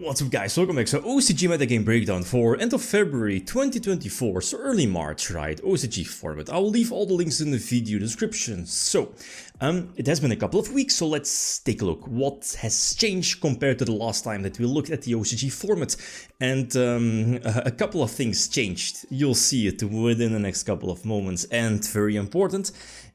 What's up guys, welcome back. So OCG metagame breakdown for end of February 2024, so early March, right? OCG format. I will leave all the links in the video description. So, it has been a couple of weeks, so let's take a look. What has changed compared to the last time that we looked at the OCG format? And a couple of things changed. You'll see it within the next couple of moments. And very important,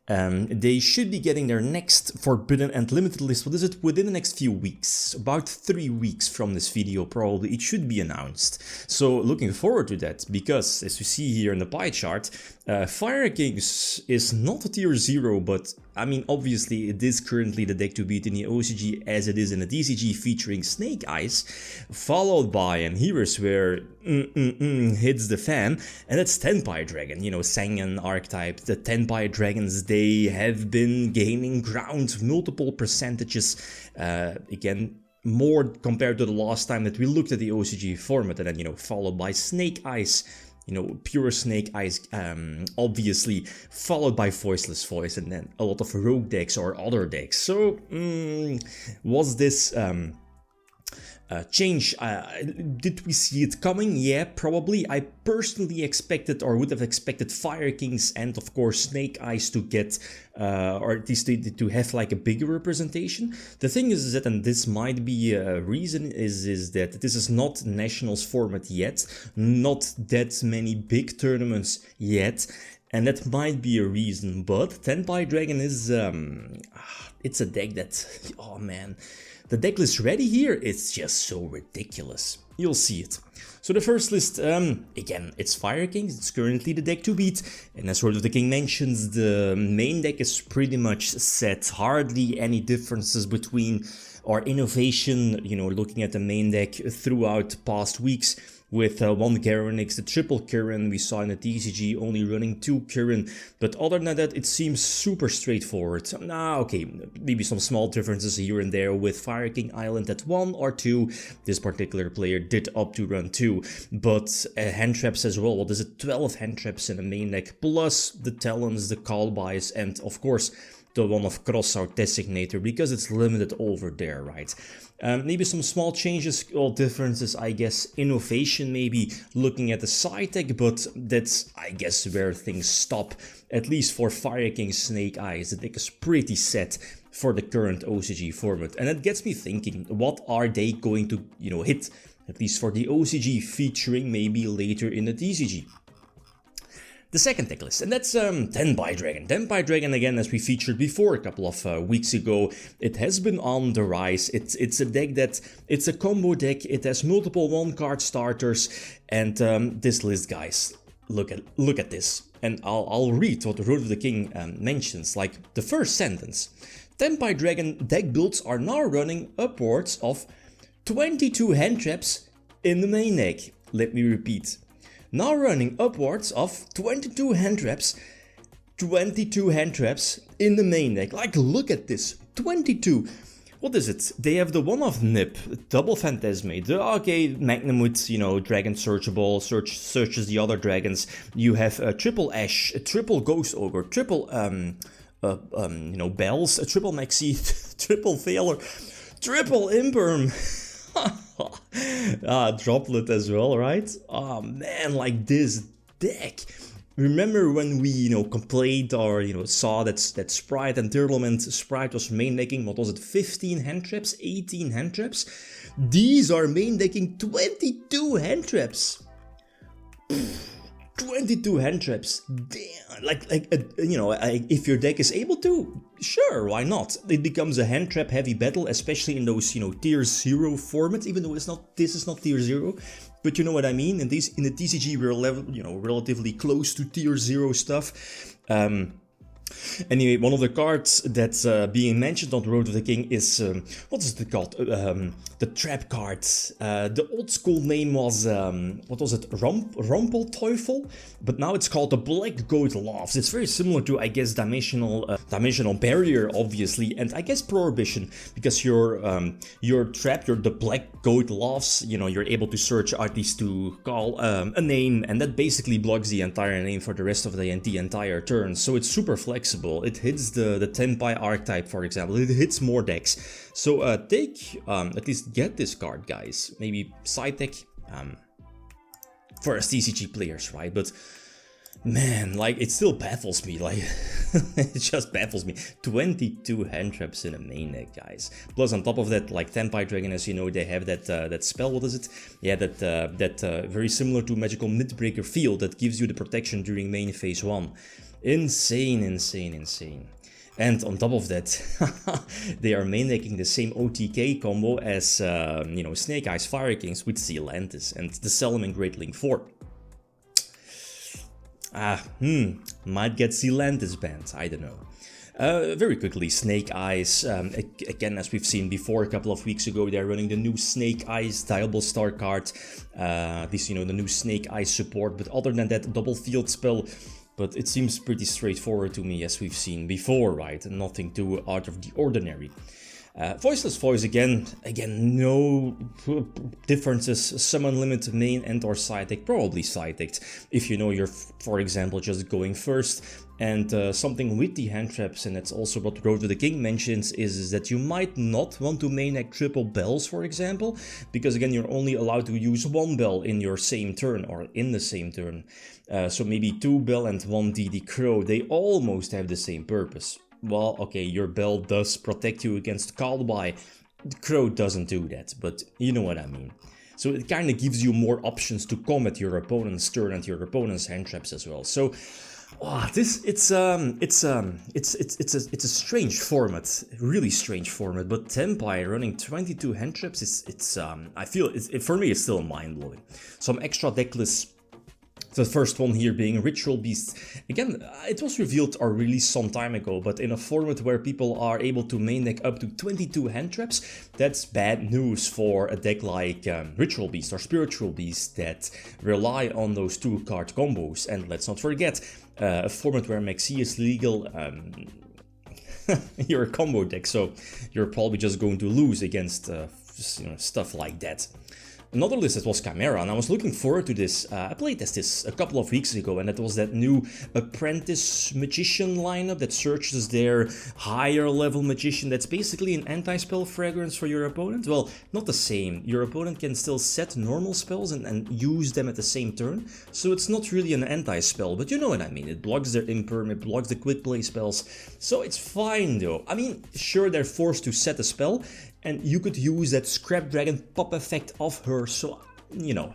they should be getting their next forbidden and limited list. What is it? Within the next few weeks, about 3 weeks from this video probably, it should be announced. So looking forward to that, because as you see here in the pie chart, Fire Kings is not a tier 0, but I mean obviously it is currently the deck to beat in the OCG as it is in the TCG, featuring Snake Eyes, followed by, and here is where hits the fan, and that's Tenpai Dragon, you know, Sangan archetype. The Tenpai Dragons, they have been gaining ground, multiple percentages, again, more compared to the last time that we looked at the OCG format, and then, you know, followed by Snake Eyes, you know, pure Snake Eyes, obviously, followed by Voiceless Voice, and then a lot of rogue decks or other decks. So, was this change, did we see it coming? Yeah, probably. I personally expected, or would have expected, Fire Kings and of course Snake Eyes to get, or at least to have like a bigger representation. The thing is that, and this might be a reason, is that this is not Nationals format yet, not that many big tournaments yet, and that might be a reason. But Tenpai Dragon is, it's a deck that, oh man, the deck list ready here, it's just so ridiculous. You'll see it. So the first list, again, it's Fire Kings, it's currently the deck to beat, and as Sword of the King mentions, the main deck is pretty much set, hardly any differences between, or innovation, you know, looking at the main deck throughout past weeks, with one Garanix, the triple Kirin we saw in the TCG, only running 2 Kirin, but other than that, it seems super straightforward. Okay, maybe some small differences here and there with Fire King Island at 1 or 2, this particular player did opt to run 2, but hand traps as well. What is it? 12 hand traps in the main deck, plus the Talons, the Call Buys, and of course, the one of Crossout Designator, because it's limited over there, right? Maybe some small changes or differences, I guess. Innovation, maybe looking at the side deck, but that's, I guess, where things stop, at least for Fire King Snake Eyes. The deck is pretty set for the current OCG format, and it gets me thinking, what are they going to, you know, hit, at least for the OCG, featuring maybe later in the TCG? The second deck list, and that's Tenpai Dragon. Tenpai Dragon, again, as we featured before a couple of weeks ago, it has been on the rise. It's a deck that, it's a combo deck, it has multiple 1-card starters, and this list, guys, look at this. And I'll read what the Road of the King mentions, like the first sentence. Tenpai Dragon deck builds are now running upwards of 22 hand traps in the main deck. Let me repeat. Now running upwards of 22 hand traps, 22 hand traps in the main deck. Like, look at this, 22. What is it? They have the one of Nip, double Phantasmate, the Magnamut, you know, Dragon Searchable, searches the other dragons. You have a triple Ash, a triple Ghost Ogre, triple, you know, Bells, a triple Maxi, triple Veiler, triple Imperm. Droplet as well, right? Oh man, like this deck. Remember when we, you know, complained or, you know, saw that Sprite and Turtlement, Sprite was main decking, what was it, 15 hand traps, 18 hand traps? These are main decking 22 hand traps. 22 hand traps, damn, you know, if your deck is able to, sure, why not? It becomes a hand trap heavy battle, especially in those, you know, tier 0 formats, even though this is not tier 0, but you know what I mean. In the TCG we're you know, relatively close to tier 0 stuff. Anyway, one of the cards that's being mentioned on the Road of the King is, what is it called? The trap card. The old school name was, what was it? Rumpelteufel? But now it's called the Black Goat Loves. It's very similar to, I guess, Dimensional Barrier, obviously, and I guess Prohibition, because your trap, the Black Goat Loves, you know, you're able to search artists to call a name, and that basically blocks the entire name for the rest of the entire turn. So it's super flexible. flexible. It hits the Tenpai archetype, for example. It hits more decks. So take, at least get this card, guys. Maybe side deck for us TCG players, right? But man, like, it still baffles me, like, it just baffles me. 22 hand traps in a main deck, guys. Plus, on top of that, like, Tenpai Dragon, as you know, they have that spell, what is it? Yeah, that very similar to Magical Midbreaker Field that gives you the protection during main phase 1. Insane, insane, insane. And on top of that, they are main decking the same OTK combo as, you know, Snake Eyes Fire Kings with Sealantis and the Salamangreat Great Link 4. Might get Sealantis banned, I don't know. Very quickly, Snake Eyes, again, as we've seen before a couple of weeks ago, they're running the new Snake Eyes Diable Star card, at least, you know, the new Snake Eyes support, but other than that, double field spell. But it seems pretty straightforward to me, as we've seen before, right? Nothing too out of the ordinary. Voiceless Voice, again, no differences. Summon limit main and or side deck, probably side decked. If you know you're, for example, just going first. And something with the hand traps, and that's also what Road to the King mentions, is that you might not want to main deck triple bells, for example, because again, you're only allowed to use one bell in your same turn, or in the same turn. So maybe 2 bell and 1 DD Crow, they almost have the same purpose. Well, okay, your bell does protect you against Callby. The Crow doesn't do that, but you know what I mean. So it kind of gives you more options to combat your opponent's turn and your opponent's hand traps as well. So, it's a strange format, really strange format. But Tenpai running 22 hand traps, I feel for me it's still mind blowing. Some extra deck lists. The first one here being Ritual Beast. Again, it was revealed or released some time ago, but in a format where people are able to main deck up to 22 hand traps, that's bad news for a deck like Ritual Beast or Spiritual Beast that rely on those 2-card combos. And let's not forget, a format where Maxi is legal, you're a combo deck, so you're probably just going to lose against stuff like that. Another list that was Chimera, and I was looking forward to this. I played this a couple of weeks ago, and that was that new Apprentice Magician lineup that searches their higher level Magician. That's basically an anti-spell fragrance for your opponent. Well, not the same. Your opponent can still set normal spells and use them at the same turn, so it's not really an anti-spell, but you know what I mean. It blocks their Imperm, it blocks the quick play spells, so it's fine though. I mean, sure, they're forced to set a spell, and you could use that Scrap Dragon pop effect of her, so, you know,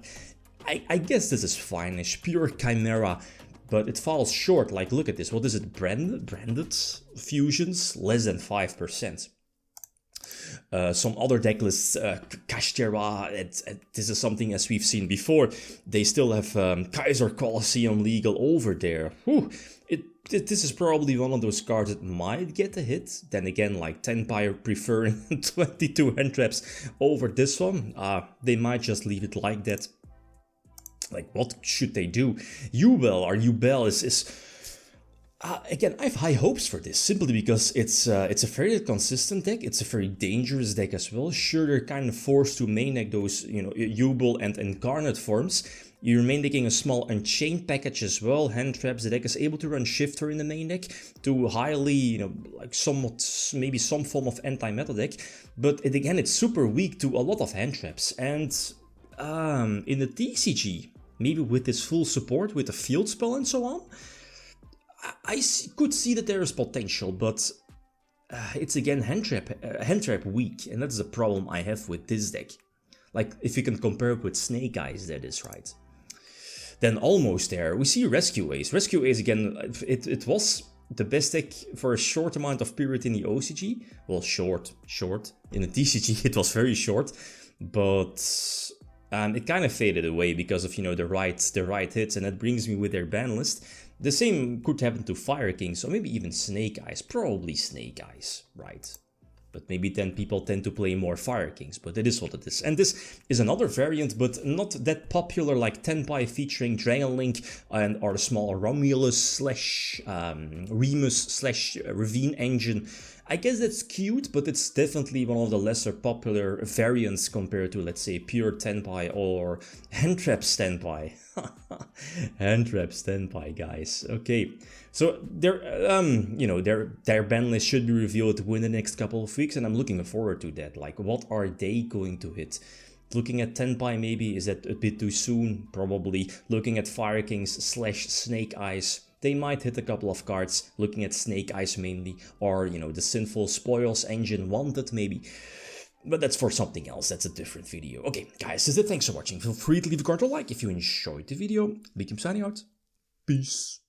I guess this is fine-ish, pure Chimera, but it falls short. Like, look at this, what is it, branded fusions, less than 5%. Some other deck lists, Kashtera, this is something as we've seen before. They still have Kaiser Colosseum legal over there. Whew. This is probably one of those cards that might get a hit. Then again, like Tenpai preferring 22 hand traps over this one, they might just leave it like that. Like, what should they do? Yubel or Yubel is again, I have high hopes for this, simply because it's a very consistent deck. It's a very dangerous deck as well. Sure, they're kind of forced to main deck those, you know, Yubel and Incarnate forms. You're main decking a small Unchained package as well. Hand traps. The deck is able to run Shifter in the main deck to highly, you know, like somewhat, maybe some form of anti-meta deck. But again, it's super weak to a lot of hand traps. And in the TCG, maybe with this full support, with the field spell and so on, I could see that there is potential, but it's again hand trap weak, and that's the problem I have with this deck. Like, if you can compare it with Snake Eyes, that is right. Then almost there, we see Rescue Ace. Rescue Ace, again, it was the best deck for a short amount of period in the OCG. Well, short. In the TCG, it was very short, but it kind of faded away because of, you know, the right hits, and that brings me with their ban list. The same could happen to Fire Kings, or maybe even Snake Eyes. Probably Snake Eyes, right? But maybe then people tend to play more Fire Kings, but it is what it is. And this is another variant, but not that popular, like Tenpai featuring Dragon Link or the small Romulus slash Remus slash Ravine Engine. I guess that's cute, but it's definitely one of the lesser popular variants compared to, let's say, pure Tenpai or Handtraps Tenpai. HANDTRAPS standby, guys. Okay, so their their ban list should be revealed within the next couple of weeks, and I'm looking forward to that. Like, what are they going to hit? Looking at Tenpai, maybe, is that a bit too soon? Probably. Looking at Fire Kings / Snake Eyes, they might hit a couple of cards. Looking at Snake Eyes mainly, or the Sinful Spoils engine wanted maybe. But that's for something else, that's a different video. Okay, guys, that's it. Thanks for watching. Feel free to leave a comment or like if you enjoyed the video. Big Kim signing out. Peace.